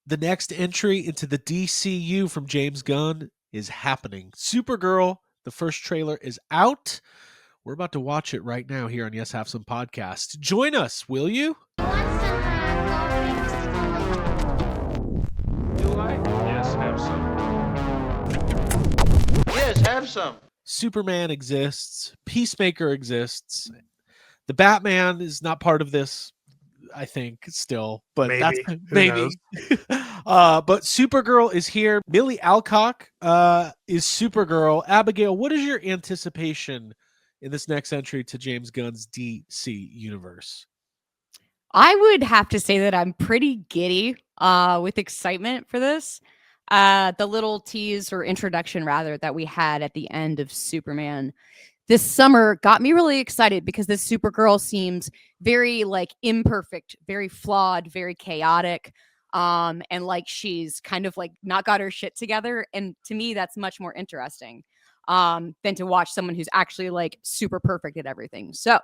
The next entry into the DCU from James Gunn is happening. Supergirl, the first trailer is out. We're about to watch it right now here on Yes Have Some Podcast. Join us, will you? Do I? Yes, have some. Yes, have some. Superman exists. Peacemaker exists. The Batman is not part of this, I think, still, but Maybe. that's Who maybe. But Supergirl is here. Millie Alcock is Supergirl. Abigail, what is your anticipation in this next entry to James Gunn's DC universe? I would have to say that I'm pretty giddy with excitement for this. The little tease or introduction, rather, that we had at the end of Superman this summer got me really excited because this Supergirl seems very like imperfect, very flawed, very chaotic. And like she's kind of like not got her shit together. And to me, that's much more interesting than to watch someone who's actually like super perfect at everything. So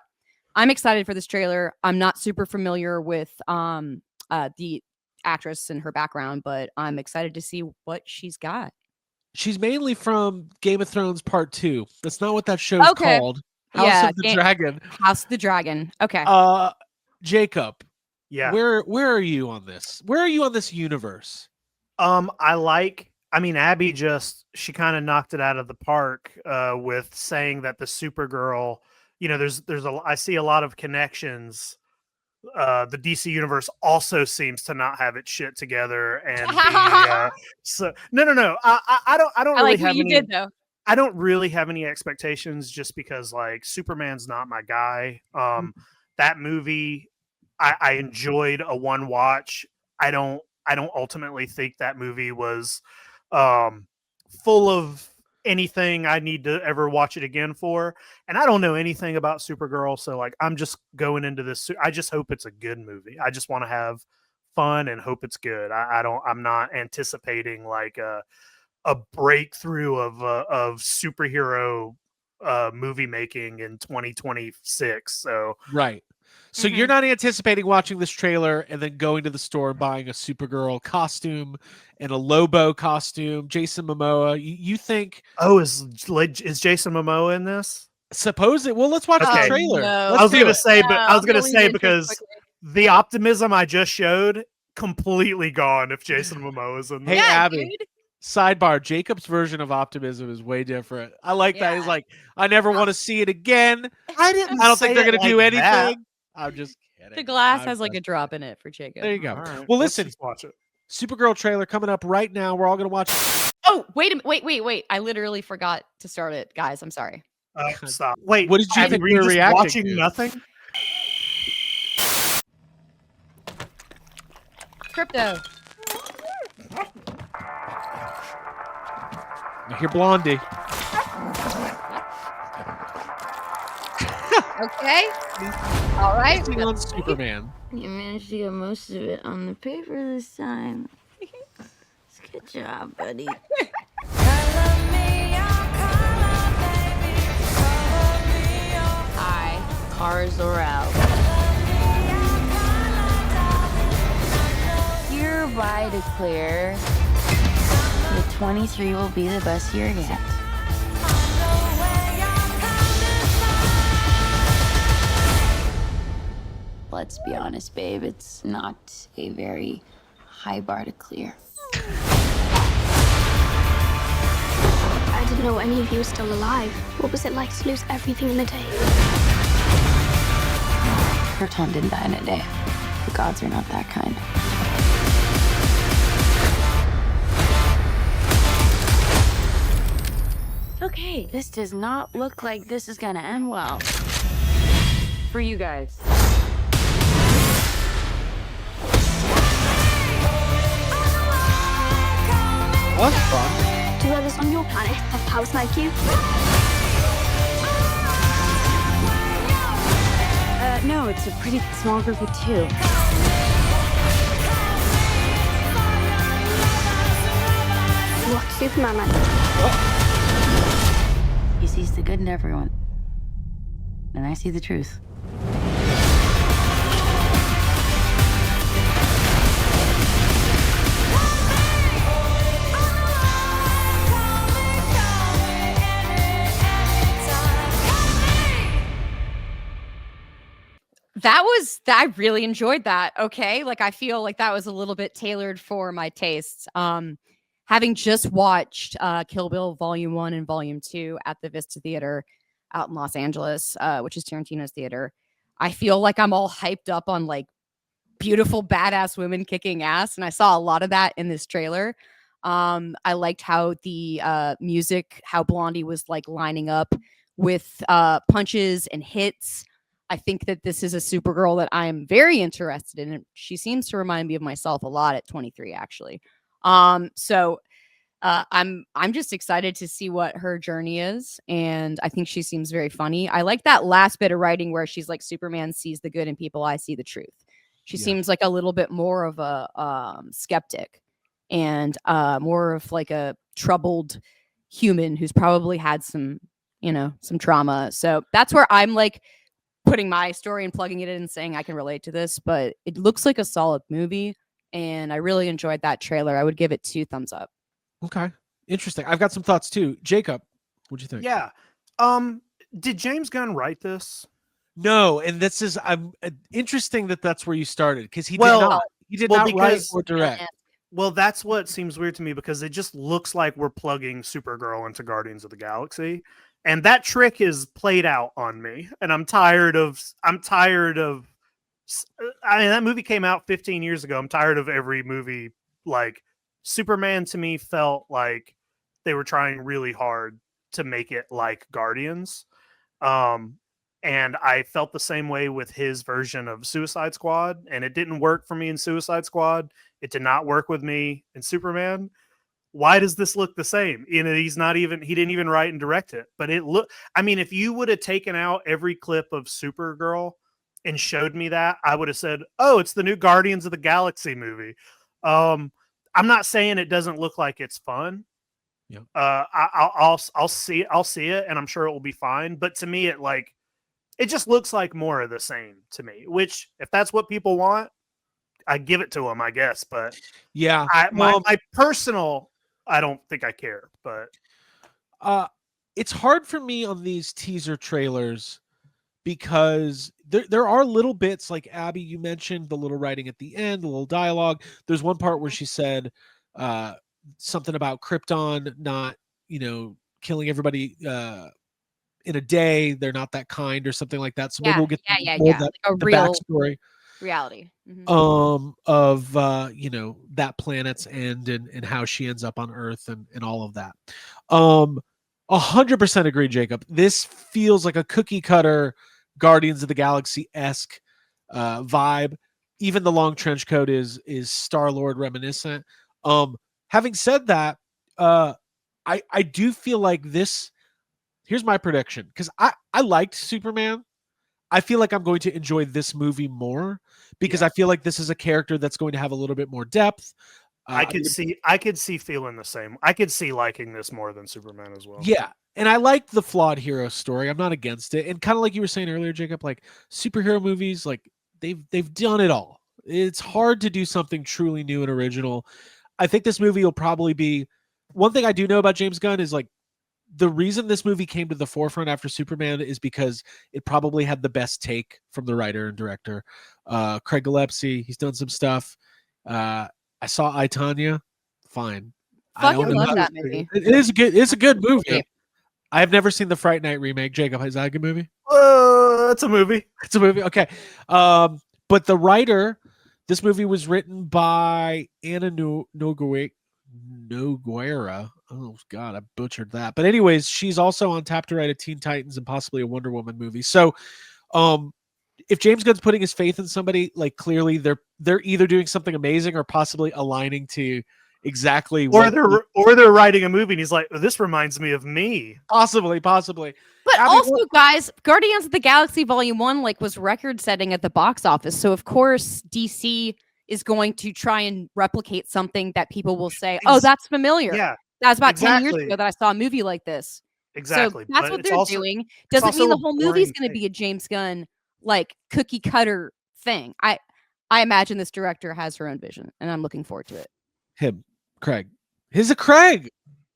I'm excited for this trailer. I'm not super familiar with the actress and her background, but I'm excited to see what she's got. She's mainly from Game of Thrones Part 2. That's not what that show's called. House of the Dragon. House of the Dragon. Okay. Jacob. Yeah. Where are you on this? Where are you on this universe? Abby she kind of knocked it out of the park with saying that the Supergirl, I see a lot of connections. The DC universe also seems to not have its shit together, and no. I don't really have any. I don't really have any expectations, just because like Superman's not my guy. That movie, I enjoyed a one watch. I don't ultimately think that movie was full of anything I need to ever watch it again for. And I don't know anything about Supergirl, so like I'm just going into this. I just hope it's a good movie. I just want to have fun and hope it's good. I'm not anticipating like a breakthrough of superhero movie making in 2026. So right. So you're not anticipating watching this trailer and then going to the store and buying a Supergirl costume and a Lobo costume, Jason Momoa. You think? Oh, is Jason Momoa in this? Suppose it. Well, let's watch the trailer. No. I was going to say because the optimism I just showed completely gone if Jason Momoa is in this. Hey, Abby. Dude. Sidebar, Jacob's version of optimism is way different. I like that. He's like, I never want to see it again. I don't think they're going to do anything. That. I'm just kidding. The glass has like a drop in it for Jacob. There you go. Right. Well, listen. Let's watch it. Supergirl trailer coming up right now. We're all going to watch it. Oh, wait. I literally forgot to start it, guys. I'm sorry. Stop. Wait, what did you think we were reacting watching to? Nothing? Crypto. I hear Blondie. Okay. All right. On Superman. You managed to get most of it on the paper this time. Good job, buddy. Hi, Zor-El. Hereby declare that 23 will be the best year yet. Let's be honest, babe, it's not a very high bar to clear. I didn't know any of you were still alive. What was it like to lose everything in a day? Krypton didn't die in a day. The gods are not that kind. Okay, this does not look like this is gonna end well. For you guys. Well, that's fun. Do others on your planet have powers like you? No, it's a pretty small group of two. What's Superman like? He sees the good in everyone. And I see the truth. I really enjoyed that. Okay. Like, I feel like that was a little bit tailored for my tastes. Having just watched Kill Bill Volume 1 and Volume 2 at the Vista Theater out in Los Angeles, which is Tarantino's theater, I feel like I'm all hyped up on like beautiful, badass women kicking ass. And I saw a lot of that in this trailer. I liked how the music, how Blondie was like lining up with punches and hits. I think that this is a Supergirl that I'm very interested in. She seems to remind me of myself a lot at 23, actually. So I'm just excited to see what her journey is, and I think she seems very funny. I like that last bit of writing where she's like, Superman sees the good in people, I see the truth. She seems like a little bit more of a skeptic and more of like a troubled human who's probably had some trauma. So that's where I'm like putting my story and plugging it in and saying I can relate to this, but it looks like a solid movie, and I really enjoyed that trailer. I would give it 2 thumbs up. Okay. Interesting. I've got some thoughts too. Jacob, what'd you think? Yeah. Did James Gunn write this? No, and this is interesting that that's where you started, because he did not write or direct. Well, that's what seems weird to me, because it just looks like we're plugging Supergirl into Guardians of the Galaxy, and that trick is played out on me, and I'm tired of. I mean, that movie came out 15 years ago. I'm tired of every movie. Like, Superman to me felt like they were trying really hard to make it like Guardians. And I felt the same way with his version of Suicide Squad, and it didn't work for me in Suicide Squad. It did not work with me in Superman. Why does this look the same? He didn't even write and direct it, but if you would have taken out every clip of Supergirl and showed me that, I would have said, oh, it's the new Guardians of the Galaxy movie. I'm not saying it doesn't look like it's fun. Yeah. I'll see it, and I'm sure it will be fine. But to me, it just looks like more of the same to me, which if that's what people want, I give it to them, I guess. But yeah, my personal, I don't think I care, but it's hard for me on these teaser trailers because there are little bits like Abby, you mentioned the little writing at the end, the little dialogue. There's one part where she said something about Krypton not, killing everybody in a day. They're not that kind or something like that. So maybe we'll get more of that, like the real backstory reality of that planet's end and how she ends up on Earth and all of that. 100% agree, Jacob. This feels like a cookie cutter Guardians of the Galaxy-esque vibe. Even the long trench coat is Star-Lord reminiscent. Having said that, I do feel like this. Here's my prediction, because I liked Superman. I feel like I'm going to enjoy this movie more because I feel like this is a character that's going to have a little bit more depth. I could see feeling the same. I could see liking this more than Superman as well. Yeah. And I like the flawed hero story. I'm not against it. And kind of like you were saying earlier, Jacob, like superhero movies, like they've done it all. It's hard to do something truly new and original. I think this movie will probably be, one thing I do know about James Gunn is like, the reason this movie came to the forefront after Superman is because it probably had the best take from the writer and director. Craig Gillespie, he's done some stuff. I saw I, Tonya. Fine. I love that movie. It's a good movie. I have never seen the Fright Night remake. Jacob, is that a good movie? It's a movie. It's a movie. Okay. But the writer, this movie was written by Anna Noguera. Oh God, I butchered that. But anyways, she's also on tap to write a Teen Titans and possibly a Wonder Woman movie. So, if James Gunn's putting his faith in somebody, like clearly they're either doing something amazing or possibly aligning to exactly or they're writing a movie and he's like, this reminds me of me. Possibly. But also, guys, Guardians of the Galaxy Volume 1 was record setting at the box office. So of course DC is going to try and replicate something that people will say, oh, that's familiar. Yeah. That was about 10 years ago that I saw a movie like this. Exactly. So that's what they're doing. Doesn't mean the whole movie's going to be a James Gunn cookie cutter thing. I imagine this director has her own vision, and I'm looking forward to it. Him, Craig. He's a Craig.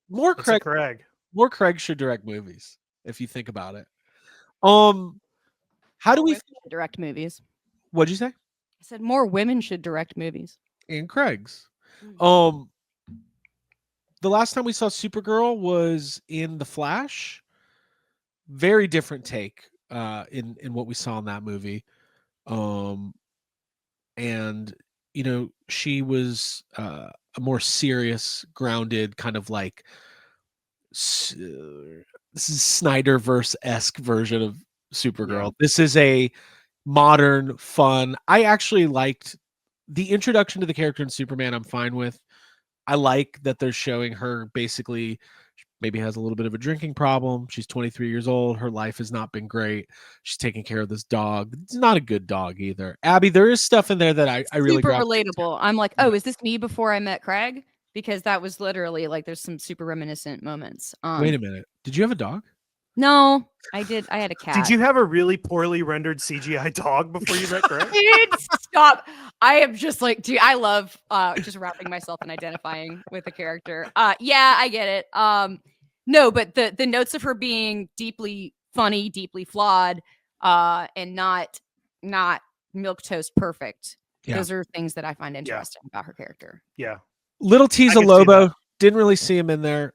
More Craig. More Craig should direct movies, if you think about it. How do we direct movies? What'd you say? I said more women should direct movies. And Craig's. The last time we saw Supergirl was in The Flash. Very different take in what we saw in that movie. And she was a more serious, grounded kind of like this is Snyderverse-esque version of Supergirl. Yeah. This is a modern, fun. I actually liked the introduction to the character in Superman. I'm fine with. I like that they're showing her basically maybe has a little bit of a drinking problem. She's 23 years old. Her life has not been great. She's taking care of this dog. It's not a good dog either. Abby, there is stuff in there that I really super relatable. I'm like, oh, is this me before I met Craig? Because that was literally like there's some super reminiscent moments. Wait a minute. Did you have a dog? No, I did. I had a cat. Did you have a really poorly rendered CGI dog before you met Craig? Dude, stop. I am just like, dude, I love just wrapping myself and identifying with a character. Yeah, I get it. No, but the notes of her being deeply funny, deeply flawed, and not milquetoast perfect. Yeah. Those are things that I find interesting about her character. Yeah. Little tease of Lobo. Didn't really see him in there.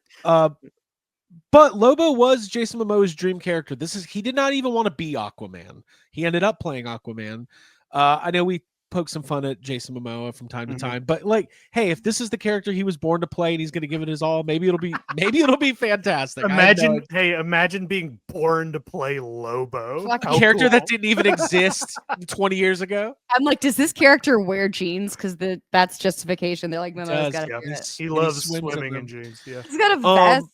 But Lobo was Jason Momoa's dream character. He did not even want to be Aquaman. He ended up playing Aquaman. I know we poke some fun at Jason Momoa from time to time, but like, hey, if this is the character he was born to play and he's going to give it his all, maybe it'll be fantastic. Imagine being born to play Lobo. Like a character that didn't even exist 20 years ago. I'm like, does this character wear jeans? Because that's justification. They're like, Momoa's got to do it. He loves swimming in jeans. Yeah, he's got a vest.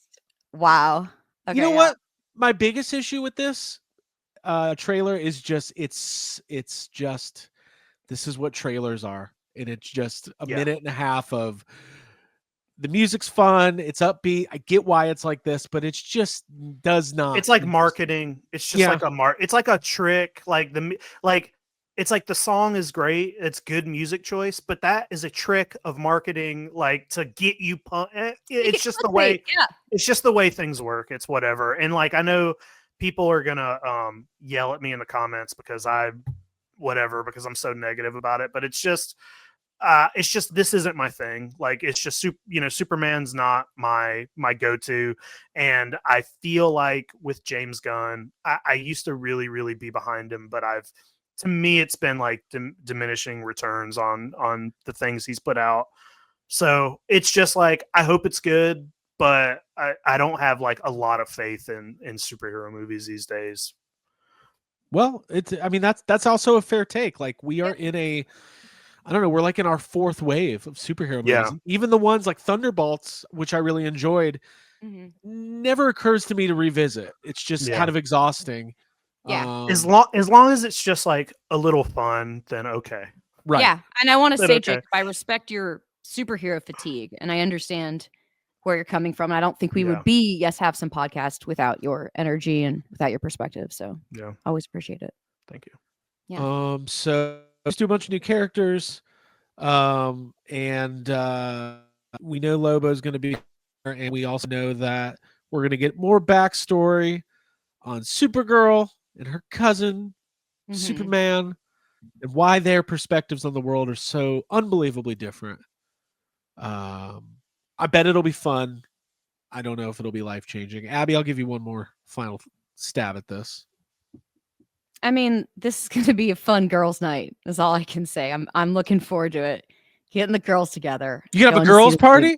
Wow. Okay, you know what? My biggest issue with this trailer is just it's just this is what trailers are, and it's just a minute and a half of the music's fun, it's upbeat. I get why it's like this, but it's just does not. It's like marketing. It's just like it's like a trick. It's like the song is great. It's good music choice, but that is a trick of marketing, like to get you pumped. It's just the way. Yeah. It's just the way things work. It's whatever. And like I know people are gonna yell at me in the comments because I'm so negative about it. But it's just this isn't my thing. Like it's just Superman's not my go-to, and I feel like with James Gunn, I used to really really be behind him, but to me, it's been like diminishing returns on the things he's put out. So it's just like, I hope it's good, but I don't have like a lot of faith in superhero movies these days. Well, that's also a fair take. Like we are in we're like in our fourth wave of superhero movies. Yeah. Even the ones like Thunderbolts, which I really enjoyed, never occurs to me to revisit. It's just kind of exhausting. Yeah. As long as it's just like a little fun, then okay. Right. Yeah. And I want to say, Jacob, I respect your superhero fatigue, and I understand where you're coming from. And I don't think we would be Have Some podcast without your energy and without your perspective. So always appreciate it. Thank you. Yeah. So let's do a bunch of new characters. And we know Lobo's going to be here, and we also know that we're going to get more backstory on Supergirl and her cousin, Superman, and why their perspectives on the world are so unbelievably different. I bet it'll be fun. I don't know if it'll be life-changing. Abby, I'll give you one more final stab at this. I mean, this is going to be a fun girls' night, is all I can say. I'm looking forward to it. Getting the girls together. You have a girls' party?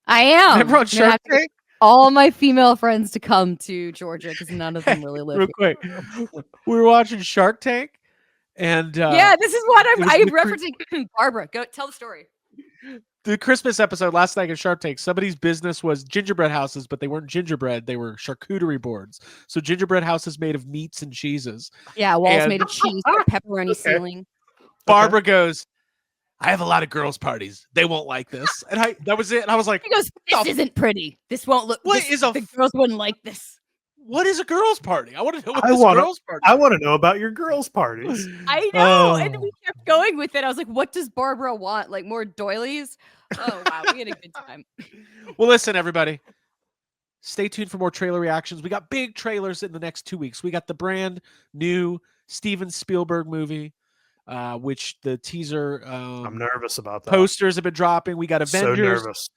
I am. Everyone Shark Tank? All my female friends to come to Georgia because none of them really live real here. Quick. We were watching Shark Tank, and this is what I'm referencing. Barbara, go tell the story. The Christmas episode last night in Shark Tank, somebody's business was gingerbread houses, but they weren't gingerbread. They were charcuterie boards. So gingerbread houses made of meats and cheeses. Yeah, walls made of cheese, pepperoni ceiling. Barbara goes, I have a lot of girls' parties. They won't like this. And that was it. And I was like, she goes, this isn't pretty. This won't look. The girls wouldn't like this. What is a girls' party? I want to know what girls' party is. I want to know about your girls' parties. I know. And we kept going with it. I was like, what does Barbara want? Like more doilies? Oh, wow. We had a good time. Well, listen, everybody. Stay tuned for more trailer reactions. We got big trailers in the next 2 weeks. We got the brand new Steven Spielberg movie. which the teaser I'm nervous about that. Posters have been dropping. We got Avengers. So nervous.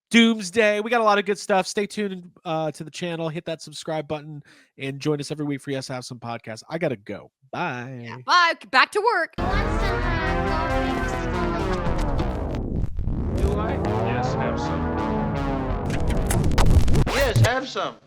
Doomsday. We got a lot of good stuff. Stay tuned to the channel. Hit that subscribe button and join us every week for Yes Have Some Podcast. I gotta go. Bye. Yeah, bye. Back to work. Do I? Yes, have some. Yes, have some.